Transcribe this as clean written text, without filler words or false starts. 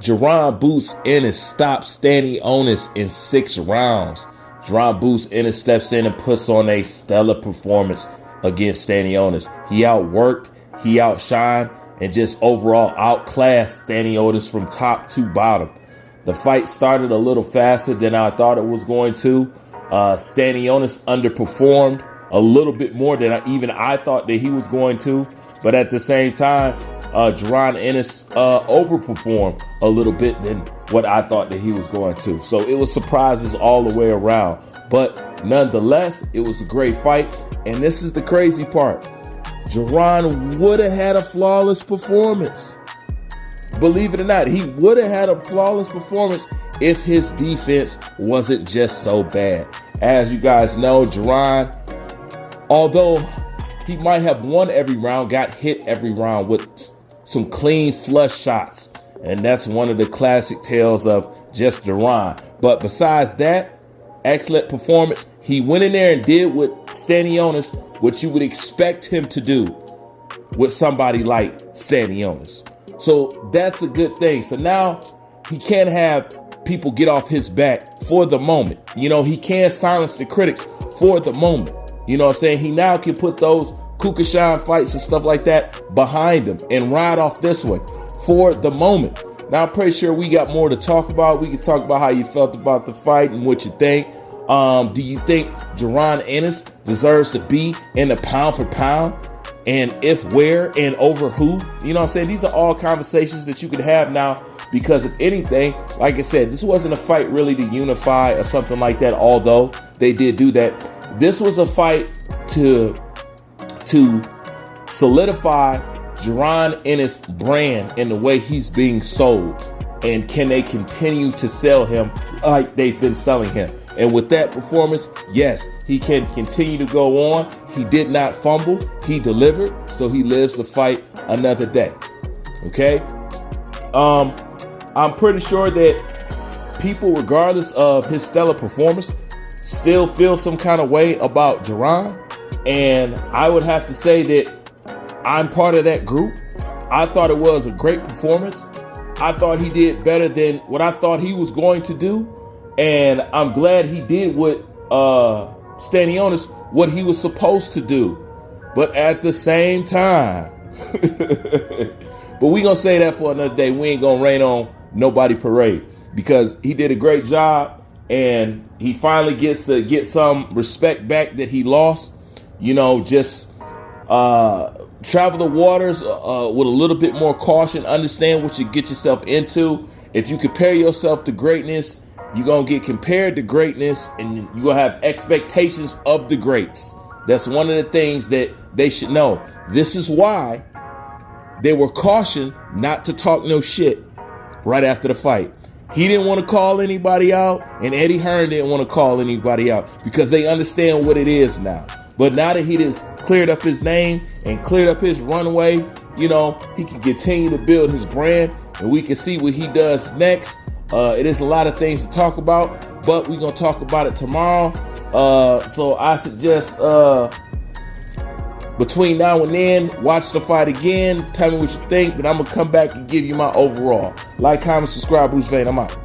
Jaron boots Ennis stops Stanionis in 6 rounds. Jaron boots Ennis steps in and puts on a stellar performance against Stanionis. He outworked, he outshined, and just overall outclassed Stanionis from top to bottom. The fight started a little faster than I thought it was going to. Stanionis underperformed a little bit more than I thought that he was going to. But at the same time, Jaron Ennis overperformed a little bit than what I thought that he was going to. So it was surprises all the way around. But nonetheless, it was a great fight. And this is the crazy part. Jaron would have had a flawless performance. Believe it or not, he would have had a flawless performance if his defense wasn't just so bad. As you guys know, Jaron, although he might have won every round, got hit every round with some clean flush shots. And that's one of the classic tales of just Jaron. But besides that, excellent performance. He went in there and did with Stanionis what you would expect him to do with somebody like Stanionis. So that's a good thing. So now he can't have people get off his back for the moment. You know, he can't silence the critics for the moment. You know what I'm saying? He now can put those Kukashan fights and stuff like that behind him and ride off this one for the moment. Now, I'm pretty sure we got more to talk about. We can talk about how you felt about the fight and what you think. Do you think Jaron Ennis deserves to be in the pound for pound? And if, where, and over who? You know what I'm saying? These are all conversations that you could have now because if anything, like I said, this wasn't a fight really to unify or something like that, although they did do that. This was a fight to solidify Jaron Ennis' brand in the way he's being sold. And can they continue to sell him like they've been selling him? And with that performance, yes, he can continue to go on. He did not fumble. He delivered. So he lives to fight another day. Okay. I'm pretty sure that people, regardless of his stellar performance, still feel some kind of way about Jaron. And I would have to say that I'm part of that group. I thought it was a great performance. I thought he did better than what I thought he was going to do. And I'm glad he did with Stanionis what he was supposed to do. But at the same time, but we gonna say that for another day. We ain't gonna rain on nobody parade because he did a great job and he finally gets to get some respect back that he lost. You know, just travel the waters with a little bit more caution. Understand what you get yourself into. If you compare yourself to greatness, you're going to get compared to greatness and you're going to have expectations of the greats. That's one of the things that they should know. This is why they were cautioned not to talk no shit right after the fight. He didn't want to call anybody out and Eddie Hearn didn't want to call anybody out because they understand what it is now. But now that he has cleared up his name and cleared up his runway, you know, he can continue to build his brand and we can see what he does next. It is a lot of things to talk about, but we're going to talk about it tomorrow. So I suggest between now and then, watch the fight again. Tell me what you think. Then I'm going to come back and give you my overall. Like, comment, subscribe. Bruce Vane. I'm out.